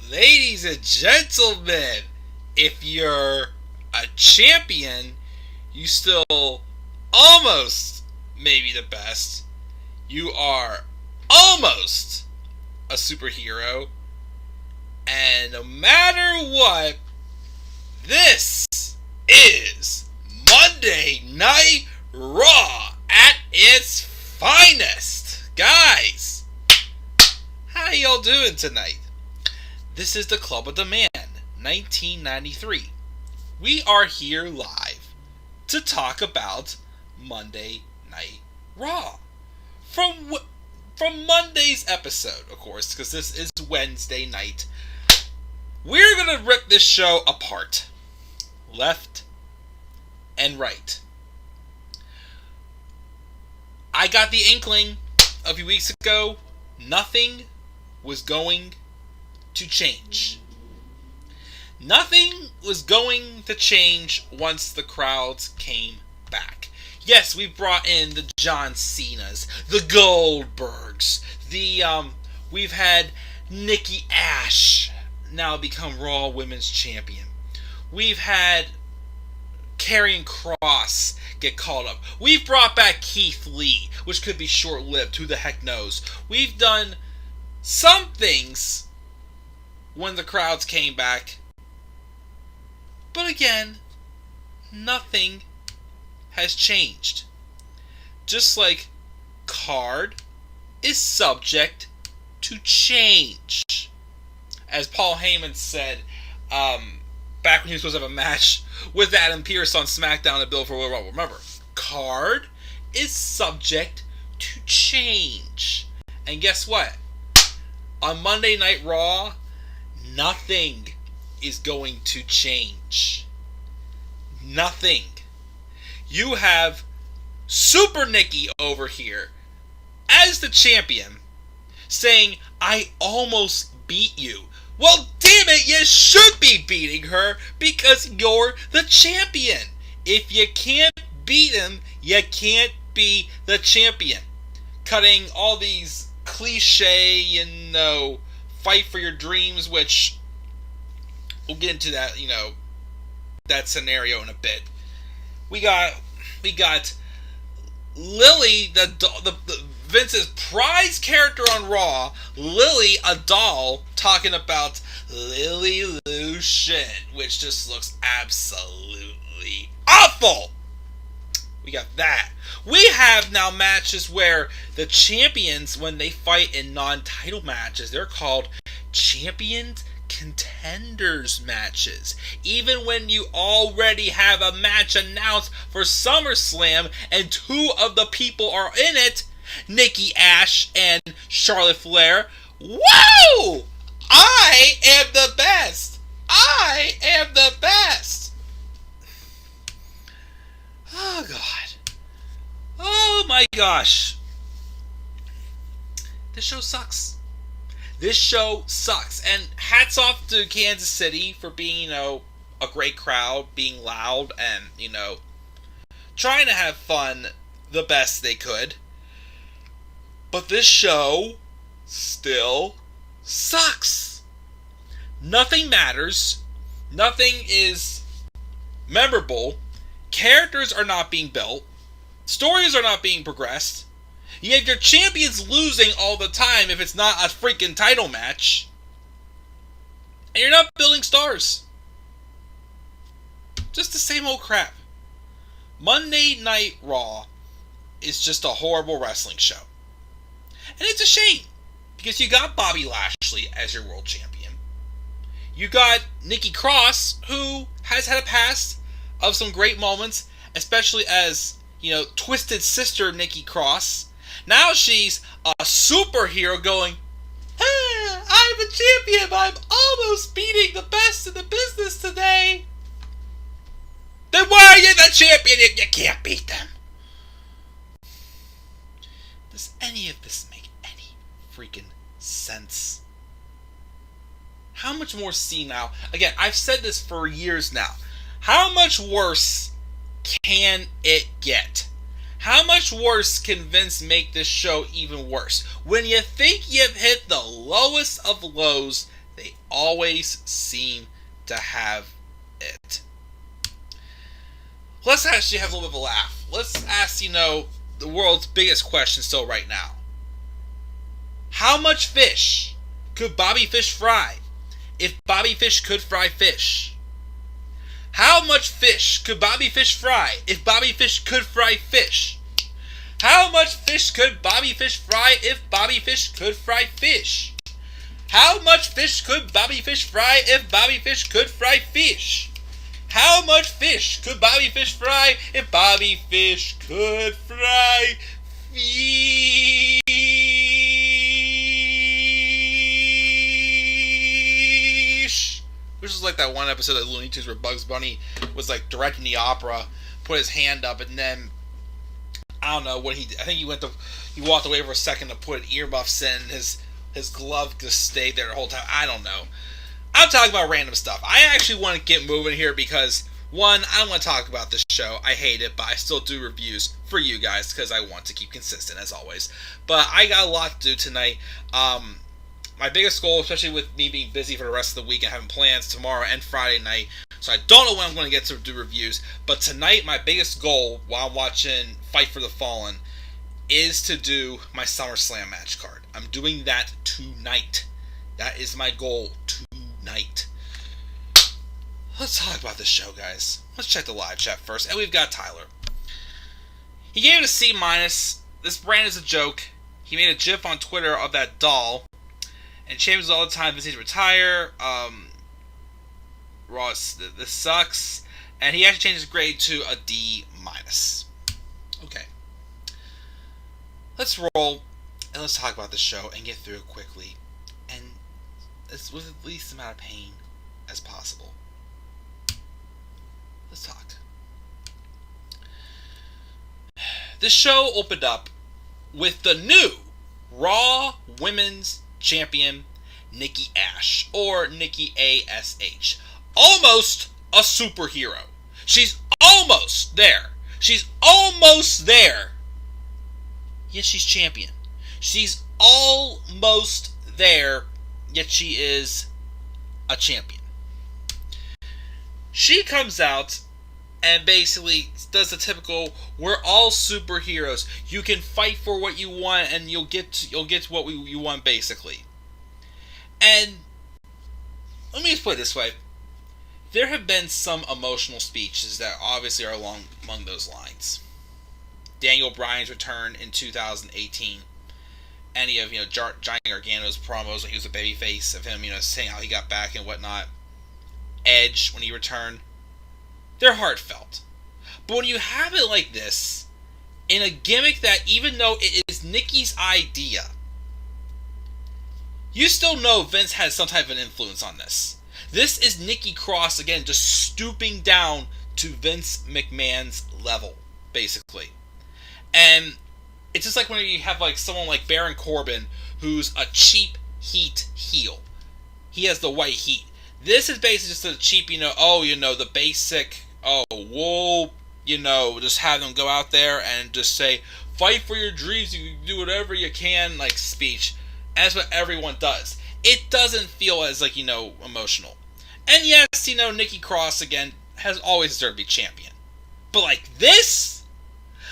Ladies and gentlemen, if you're a champion, you still almost maybe the best. You are almost a superhero. And no matter what, this is Monday Night Raw at its finest. Guys, how y'all doing tonight? This is the Club of the Man, 1993. We are here live to talk about Monday Night Raw. From Monday's episode, of course, because this is Wednesday night. We're going to rip this show apart. Left and right. I got the inkling a few weeks ago, nothing was going to change. Nothing was going to change once the crowds came back. Yes, we brought in the John Cenas, the Goldbergs, we've had Nikki A.S.H. now become Raw Women's Champion. We've had Karrion Kross get called up. We've brought back Keith Lee, which could be short-lived, who the heck knows. We've done some things when the crowds came back. But again, nothing has changed. Just like card is subject to change. As Paul Heyman said, back when he was supposed to have a match with Adam Pearce on SmackDown to build for Royal Rumble. Remember, card is subject to change. And guess what? On Monday Night Raw, nothing is going to change. Nothing. You have Super Nikki over here as the champion saying, I almost beat you. Well, damn it, you should be beating her because you're the champion. If you can't beat him, you can't be the champion. Cutting all these cliche, fight for your dreams, which we'll get into that, that scenario in a bit. We got Lily, the Vince's prize character on Raw, Lily, a doll, talking about Lilly-Loution, which just looks absolutely awful. We got that. We have now matches where the champions, when they fight in non-title matches, they're called Champions Contenders matches. Even when you already have a match announced for SummerSlam and two of the people are in it, Nikki A.S.H. and Charlotte Flair. Woo! I am the best! I am the best! Oh, God. Oh, my gosh. This show sucks. This show sucks. And hats off to Kansas City for being, a great crowd, being loud, and, trying to have fun the best they could. But this show still sucks. Nothing matters. Nothing is memorable. Characters are not being built. Stories are not being progressed. You have your champions losing all the time if it's not a freaking title match. And you're not building stars. Just the same old crap. Monday Night Raw is just a horrible wrestling show. And it's a shame. Because you got Bobby Lashley as your world champion. You got Nikki Cross, who has had a past of some great moments, especially as, Twisted Sister Nikki Cross. Now she's a superhero going, hey, I'm a champion, but I'm almost beating the best in the business today. Then why are you the champion if you can't beat them? Does any of this make any freaking sense? How much more senile? Again, I've said this for years now. How much worse can it get? How much worse can Vince make this show even worse? When you think you've hit the lowest of lows, They always seem to have it. Let's actually have a little bit of a laugh. Let's ask, the world's biggest question still right now. How much fish could Bobby Fish fry if Bobby Fish could fry fish? How much fish could Bobby Fish fry if Bobby Fish could fry fish? How much fish could Bobby Fish fry if Bobby Fish could fry fish? How much fish could Bobby Fish fry if Bobby Fish could fry fish? How much fish could Bobby Fish fry if Bobby Fish could fry fish? Which is like that one episode of Looney Tunes where Bugs Bunny was like directing the opera, put his hand up, and then I don't know what I think he walked away for a second to put earmuffs in. His glove just stayed there the whole time. I don't know. I'm talking about random stuff. I actually want to get moving here because, one, I don't want to talk about this show. I hate it, but I still do reviews for you guys because I want to keep consistent, as always. But I got a lot to do tonight. My biggest goal, especially with me being busy for the rest of the week and having plans tomorrow and Friday night, so I don't know when I'm going to get to do reviews, but tonight my biggest goal while watching Fight for the Fallen is to do my SummerSlam match card. I'm doing that tonight. That is my goal tonight. Let's talk about this show, guys. Let's check the live chat first. And we've got Tyler. He gave it a C-. This brand is a joke. He made a gif on Twitter of that doll. And changes all the time. Vince needs to retire. Raw, this sucks. And he actually changed his grade to a D-. Okay. Let's roll. And let's talk about the show and get through it quickly. And with the least amount of pain as possible. Let's talk. This show opened up with the new Raw Women's Champion, Nikki A.S.H. or Nikki A.S.H. Almost a superhero. She's almost there. She's almost there. Yet she's champion. She's almost there, yet she is a champion. She comes out and basically does the typical, we're all superheroes. You can fight for what you want and you'll get to what you want, basically. And let me just put it this way. There have been some emotional speeches that obviously are among those lines. Daniel Bryan's return in 2018. Any of Johnny Gargano's promos when he was a babyface of him, saying how he got back and whatnot. Edge when he returned. They're heartfelt. But when you have it like this, in a gimmick that even though it is Nikki's idea, you still know Vince has some type of an influence on this. This is Nikki Cross, again, just stooping down to Vince McMahon's level, basically. And it's just like when you have someone like Baron Corbin, who's a cheap heat heel. He has the white heat. This is basically just a cheap, the basic, we'll, just have them go out there and just say, fight for your dreams, you can do whatever you can, speech. And that's what everyone does. It doesn't feel as, emotional. And yes, Nikki Cross, again, has always deserved to be champion. But this,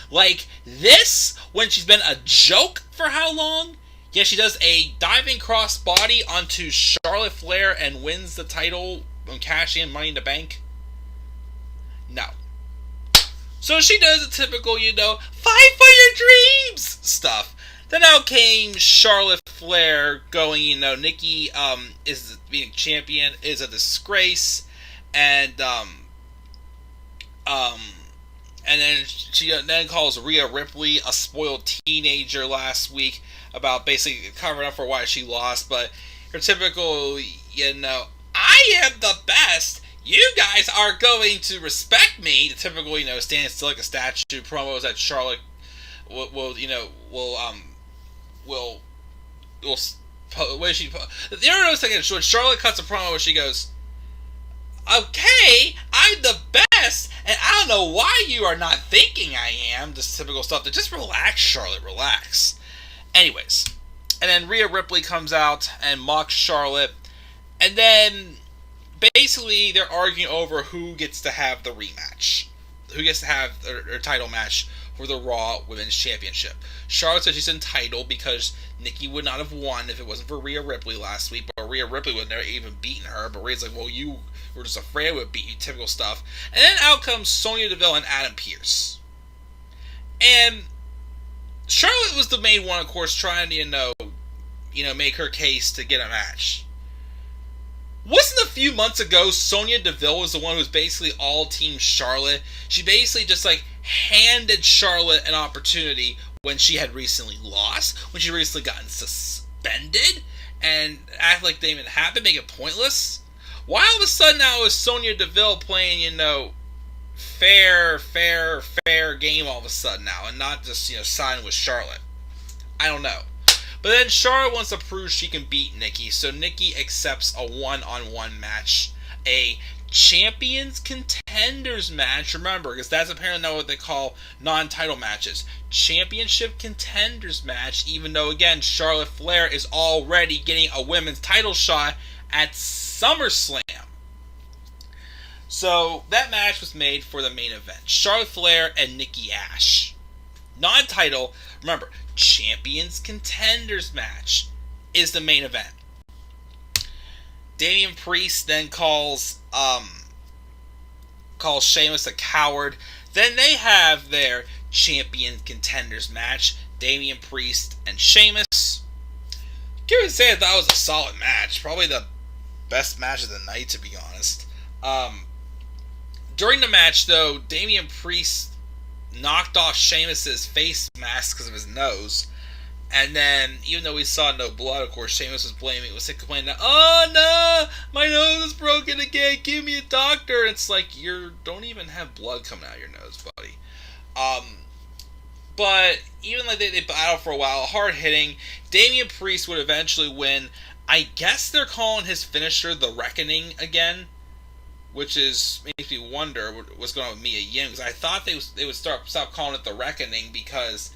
when she's been a joke for how long? Yeah, she does a diving cross body onto Charlotte Flair and wins the title and cash in Money in the Bank. No. So she does the typical, fight for your dreams stuff. Then out came Charlotte Flair going, Nikki is being champion is a disgrace, and then she then calls Rhea Ripley a spoiled teenager last week about basically covering up for why she lost. But her typical, I am the best. You guys are going to respect me. The typical, stand still like a statue promos that Charlotte will what she the other notice again when Charlotte cuts a promo where she goes, okay, I'm the best, and I don't know why you are not thinking I am. This typical stuff. Just relax, Charlotte, relax. Anyways, and then Rhea Ripley comes out and mocks Charlotte, And then basically they're arguing over who gets to have the rematch, who gets to have their title match for the Raw Women's Championship. Charlotte says she's entitled because Nikki would not have won if it wasn't for Rhea Ripley last week, but Rhea Ripley would have never even beaten her. But Rhea's like, well, you were just afraid I would beat you, typical stuff. And then out comes Sonya Deville and Adam Pearce. And Charlotte was the main one, of course, trying to, make her case to get a match. Wasn't a few months ago Sonya Deville was the one who was basically all team Charlotte? She basically just handed Charlotte an opportunity when she had recently lost, when she recently gotten suspended, and act like they even happened, make it pointless. Why all of a sudden now is Sonya Deville playing, fair game all of a sudden now, and not just, signing with Charlotte? I don't know. But then Charlotte wants to prove she can beat Nikki, so Nikki accepts a one-on-one match, a Champions Contenders match. Remember, because that's apparently not what they call non-title matches. Championship Contenders match, even though, again, Charlotte Flair is already getting a women's title shot at SummerSlam. So that match was made for the main event. Charlotte Flair and Nikki A.S.H. Non-title, remember, Champions Contenders match is the main event. Damian Priest then calls Sheamus a coward. Then they have their Champion Contenders match, Damian Priest and Sheamus. Give it to say that was a solid match. Probably the best match of the night, to be honest. During the match, though, Damian Priest knocked off Sheamus' face mask because of his nose. And then, even though we saw no blood, of course, Sheamus was complaining that, oh no, my nose is broken again, give me a doctor. And it's like, you don't even have blood coming out of your nose, buddy. But even they battle for a while, hard hitting. Damian Priest would eventually win. I guess they're calling his finisher the Reckoning again, which makes me wonder what's going on with Mia Yim, because I thought they would stop calling it the Reckoning, because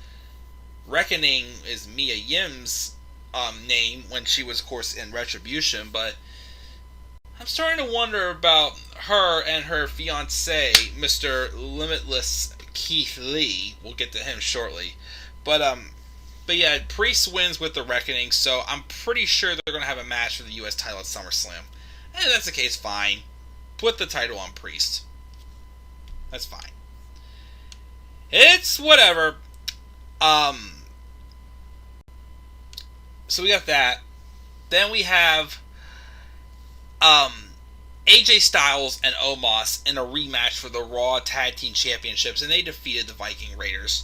Reckoning is Mia Yim's name when she was, of course, in Retribution. But I'm starting to wonder about her and her fiance, Mr. Limitless Keith Lee. We'll get to him shortly. But yeah, Priest wins with the Reckoning, so I'm pretty sure they're going to have a match for the U.S. title at SummerSlam. And if that's the case, fine. Put the title on Priest. That's fine. It's whatever. So we got that. Then we have AJ Styles and Omos in a rematch for the Raw Tag Team Championships, and they defeated the Viking Raiders.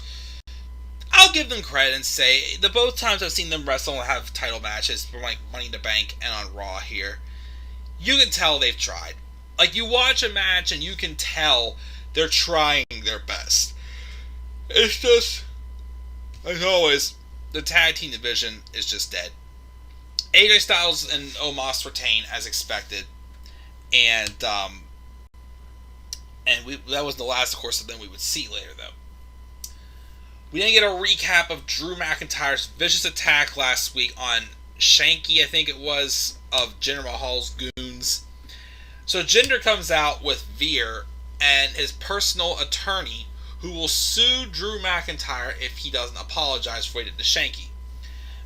I'll give them credit and say the both times I've seen them wrestle and have title matches for Money in the Bank and on Raw here, you can tell they've tried. You watch a match and you can tell they're trying their best. It's just, as always, the tag team division is just dead. AJ Styles and Omos retain as expected, and that was the last, of course, of them we would see later, though. We didn't get a recap of Drew McIntyre's vicious attack last week on Shanky, I think it was, of Jinder Mahal's goons. So Jinder comes out with Veer and his personal attorney, who will sue Drew McIntyre if he doesn't apologize for what he did to Shanky.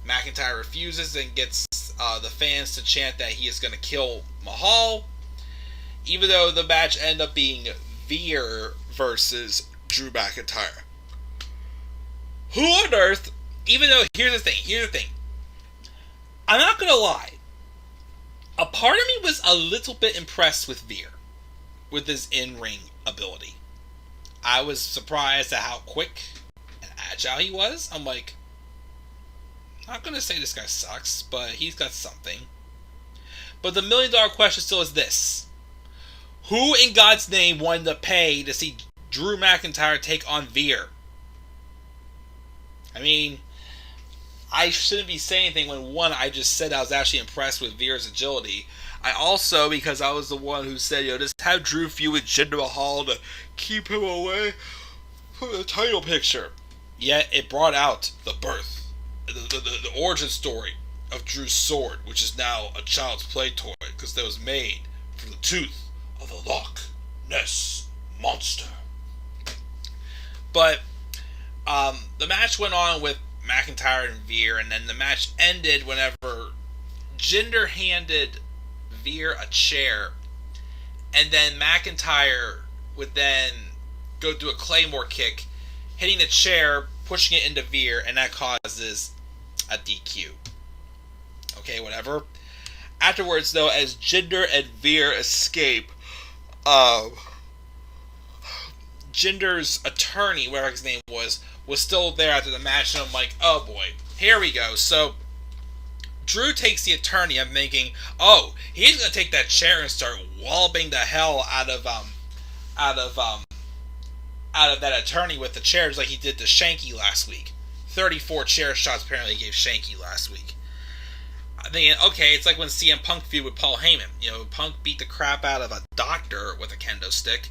McIntyre refuses and gets the fans to chant that he is going to kill Mahal, even though the match ended up being Veer versus Drew McIntyre. Who on earth, even though, here's the thing. I'm not going to lie. A part of me was a little bit impressed with Veer, with his in-ring ability. I was surprised at how quick and agile he was. I'm like, I'm not going to say this guy sucks, but he's got something. But the $1 million question still is this. Who in God's name wanted to pay to see Drew McIntyre take on Veer? I mean, I shouldn't be saying anything when, one, I just said I was actually impressed with Veer's agility. I also, because I was the one who said, just have Drew feud with Jinder Mahal to keep him away from the title picture. Yet, it brought out the birth, the origin story of Drew's sword, which is now a child's play toy because that was made from the tooth of the Loch Ness Monster. But the match went on with McIntyre and Veer, and then the match ended whenever Jinder handed Veer a chair, and then McIntyre would then go do a Claymore kick, hitting the chair, pushing it into Veer, and that causes a DQ. Okay, whatever. Afterwards, though, as Jinder and Veer escape, Jinder's attorney, whatever his name was still there after the match, and I'm like, oh boy, here we go. So Drew takes the attorney. I'm thinking, oh, he's gonna take that chair and start walloping the hell out of that attorney with the chairs like he did to Shanky last week. 34 chair shots apparently he gave Shanky last week. I'm thinking, okay, it's like when CM Punk feud with Paul Heyman. You know, Punk beat the crap out of a doctor with a kendo stick.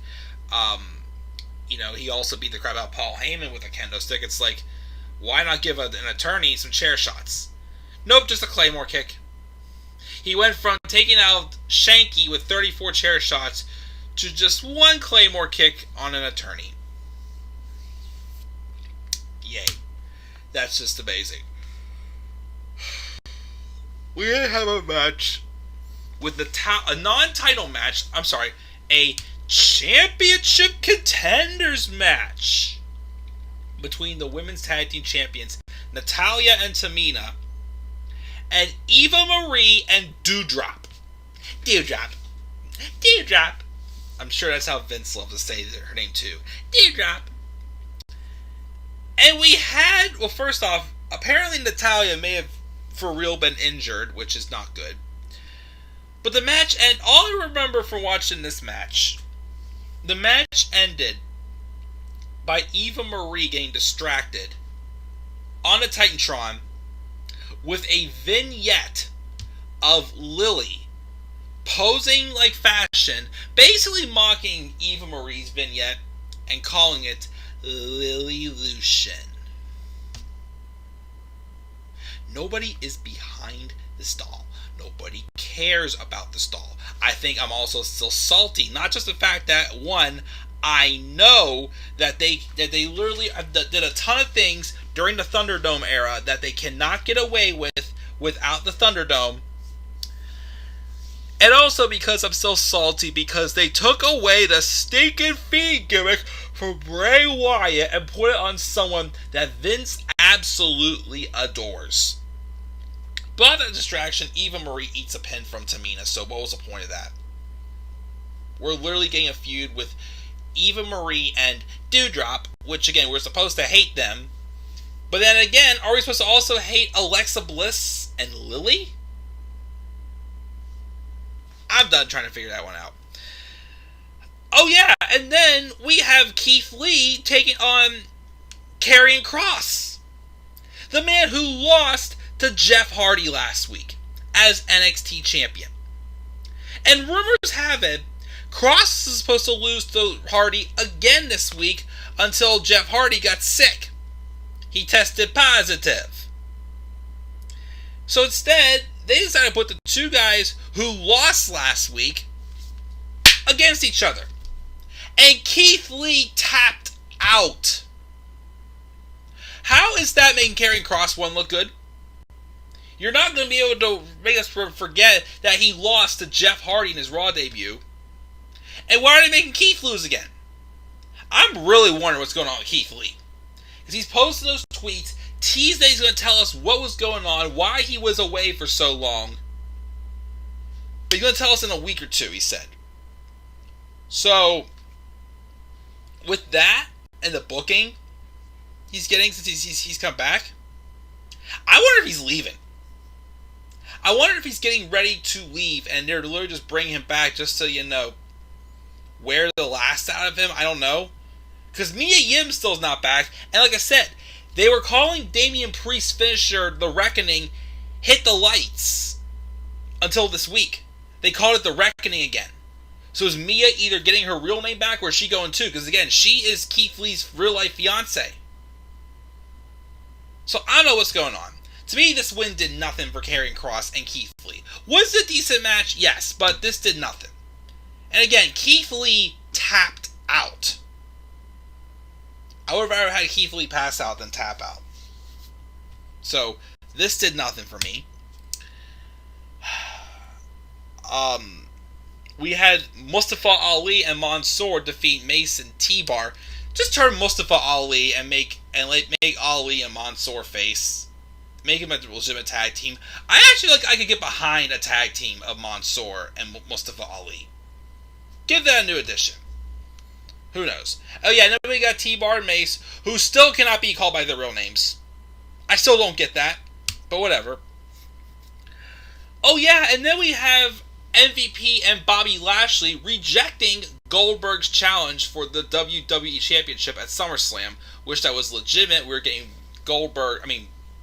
He also beat the crap out of Paul Heyman with a kendo stick. It's like, why not give an attorney some chair shots? Nope, just a Claymore kick. He went from taking out Shanky with 34 chair shots to just one Claymore kick on an attorney. Yay. That's just amazing. We didn't have a match with a non-title match. I'm sorry, a championship contenders match between the women's tag team champions Natalya and Tamina and Eva Marie and Doudrop. Doudrop. I'm sure that's how Vince loves to say her name too. Doudrop. And we had, well, first off, apparently Natalya may have for real been injured, which is not good. But the match, and all I remember from watching this match, the match ended by Eva Marie getting distracted on a Titantron with a vignette of Lily posing like fashion, basically mocking Eva Marie's vignette and calling it Lilly-Loution. Nobody is behind the stall. Nobody cares about the stall. I think I'm also still salty. Not just the fact that, one, I know that they literally did a ton of things during the Thunderdome era that they cannot get away with without the Thunderdome. And also because I'm still salty because they took away the stinking feed gimmick from Bray Wyatt and put it on someone that Vince absolutely adores. But that distraction, Eva Marie eats a pin from Tamina, so what was the point of that? We're literally getting a feud with Eva Marie and Doudrop, which again, we're supposed to hate them. But then again, are we supposed to also hate Alexa Bliss and Lily? I'm done trying to figure that one out. Oh yeah, and then we have Keith Lee taking on Karrion Kross. The man who lost to Jeff Hardy last week as NXT champion. And rumors have it, Kross is supposed to lose to Hardy again this week until Jeff Hardy got sick. He tested positive. So instead, they decided to put the two guys who lost last week against each other. And Keith Lee tapped out. How is that making Karrion Kross one look good? You're not going to be able to make us forget that he lost to Jeff Hardy in his Raw debut. And why are they making Keith lose again? I'm really wondering what's going on with Keith Lee. Because he's posting those tweets, teased that he's going to tell us what was going on, why he was away for so long. But he's going to tell us in a week or two, he said. So, with that and the booking he's getting since he's come back, I wonder if he's leaving. I wonder if he's getting ready to leave and they're literally just bringing him back just so, wear the last out of him. I don't know. Because Mia Yim still's not back. And like I said, they were calling Damian Priest's finisher, The Reckoning, Hit the Lights until this week. They called it The Reckoning again. So is Mia either getting her real name back or is she going too? Because again, she is Keith Lee's real life fiance. So I don't know what's going on. To me, this win did nothing for Karrion Kross and Keith Lee. Was it a decent match? Yes, but this did nothing. And again, Keith Lee tapped out. I would have rather had Keith Lee pass out than tap out. So, this did nothing for me. We had Mustafa Ali and Mansoor defeat Mason T-Bar. Just turn Mustafa Ali and make Ali and Mansoor face. Make him a legitimate tag team. I actually I could get behind a tag team of Mansoor and Mustafa Ali. Give that a new addition. Who knows? Oh yeah, then we got T-Bar and Mace, who still cannot be called by their real names. I still don't get that, but whatever. Oh yeah, and then we have MVP and Bobby Lashley rejecting Goldberg's challenge for the WWE Championship at SummerSlam, which that was legitimate. We were getting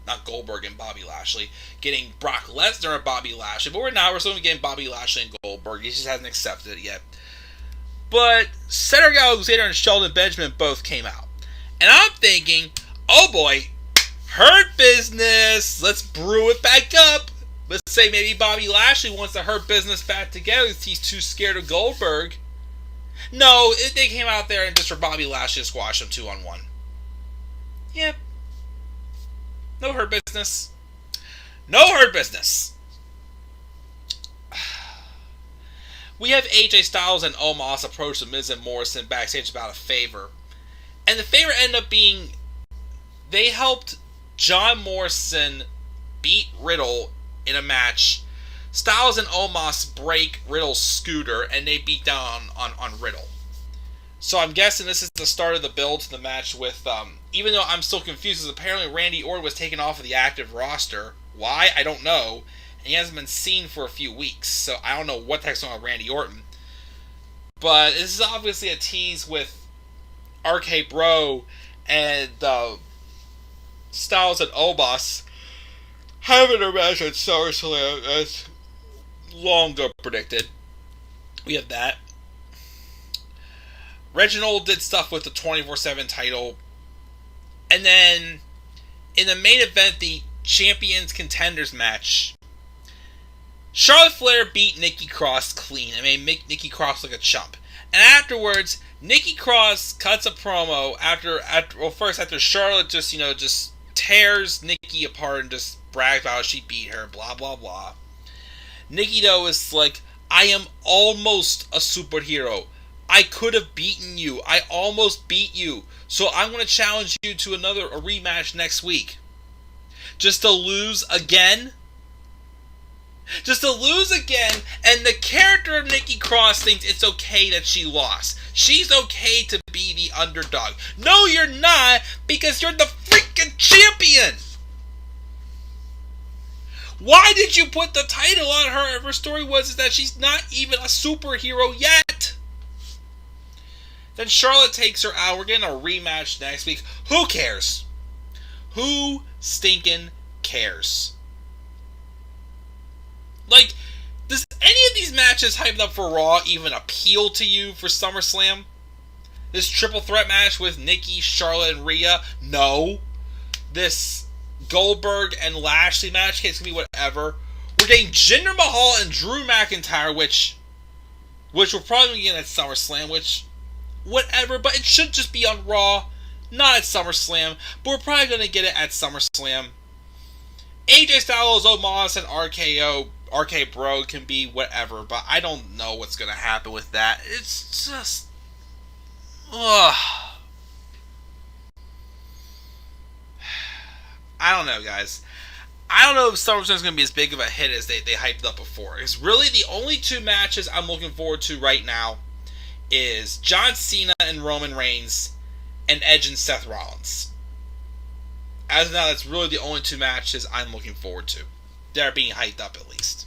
not Goldberg and Bobby Lashley, getting Brock Lesnar and Bobby Lashley, but we're still getting Bobby Lashley and Goldberg. He just hasn't accepted it yet. But Cedric Alexander and Shelton Benjamin both came out. And I'm thinking, oh boy, Hurt Business, let's brew it back up. Let's say maybe Bobby Lashley wants to Hurt Business back together because he's too scared of Goldberg. No, they came out there and just for Bobby Lashley to squash them 2-on-1. Yep. No Hurt Business. No Hurt Business. We have AJ Styles and Omos approach The Miz and Morrison backstage about a favor. And the favor ended up being they helped John Morrison beat Riddle in a match. Styles and Omos break Riddle's scooter and they beat down on Riddle. So I'm guessing this is the start of the build to the match with, even though I'm still confused because apparently Randy Orton was taken off of the active roster. Why? I don't know. And he hasn't been seen for a few weeks, so I don't know what the heck's going on with Randy Orton. But this is obviously a tease with RK Bro and Styles and Omos having a match at SummerSlam as long ago predicted. We have that. Reginald did stuff with the 24/7 title. And then in the main event, the Champions Contenders match, Charlotte Flair beat Nikki Cross clean and made Nikki Cross look a chump. And afterwards, Nikki Cross cuts a promo after Charlotte just tears Nikki apart and just brags about how she beat her, blah blah blah. Nikki though is like, I am almost a superhero. I could have beaten you. I almost beat you. So I'm going to challenge you to a rematch next week. Just to lose again? Just to lose again, and the character of Nikki Cross thinks it's okay that she lost. She's okay to be the underdog. No, you're not, because you're the freaking champion! Why did you put the title on her if her story was that she's not even a superhero yet? Then Charlotte takes her out. We're getting a rematch next week. Who cares? Who stinking cares? Like, does any of these matches hyped up for Raw even appeal to you for SummerSlam? This triple threat match with Nikki, Charlotte, and Rhea? No. This Goldberg and Lashley match? Okay, it's going to be whatever. We're getting Jinder Mahal and Drew McIntyre, which we're probably going to get at SummerSlam, which, whatever, but it should just be on Raw, not at SummerSlam, but we're probably going to get it at SummerSlam. AJ Styles, Omos, and RK Bro can be whatever, but I don't know what's going to happen with that. It's just... ugh. I don't know, guys. I don't know if SummerSlam is going to be as big of a hit as they hyped up before. It's really the only two matches I'm looking forward to right now is John Cena and Roman Reigns and Edge and Seth Rollins. As of now, that's really the only two matches I'm looking forward to. They're being hyped up, at least.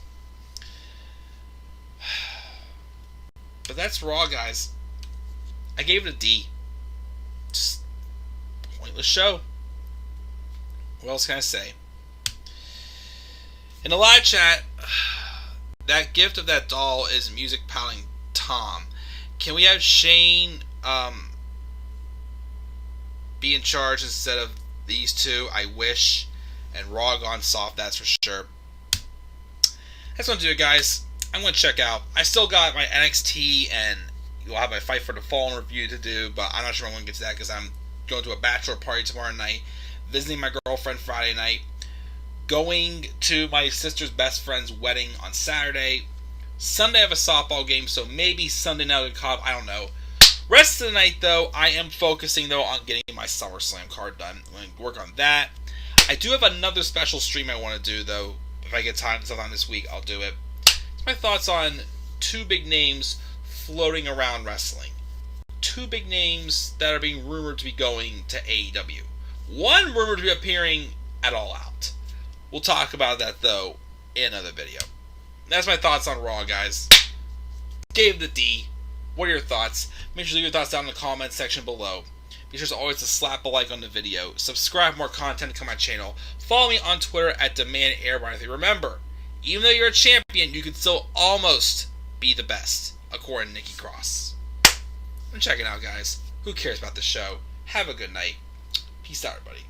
But that's Raw, guys. I gave it a D. Just pointless show. What else can I say? In the live chat, that gift of that doll is music pouting Tom. Can we have Shane be in charge instead of these two? I wish. and Raw gone soft, that's for sure. That's what I'm going to do, guys. I'm going to check out. I still got my NXT and you'll have my Fight for the Fallen review to do, but I'm not sure I'm going to get to that because I'm going to a bachelor party tomorrow night, visiting my girlfriend Friday night, going to my sister's best friend's wedding on Saturday. Sunday I have a softball game, so maybe Sunday night at Cobb, I don't know. Rest of the night, though, I am focusing, though, on getting my SummerSlam card done. I'm going to work on that. I do have another special stream I want to do, though. If I get time sometime this week, I'll do it. It's my thoughts on two big names floating around wrestling. Two big names that are being rumored to be going to AEW. One rumored to be appearing at All Out. We'll talk about that, though, in another video. That's my thoughts on Raw, guys. Gave the D. What are your thoughts? Make sure to leave your thoughts down in the comments section below. Be sure as always to slap a like on the video. Subscribe for more content to my channel. Follow me on Twitter at DemandAirBar. Remember, even though you're a champion, you can still almost be the best, according to Nikki Cross. I'm checking out, guys. Who cares about the show? Have a good night. Peace out, everybody.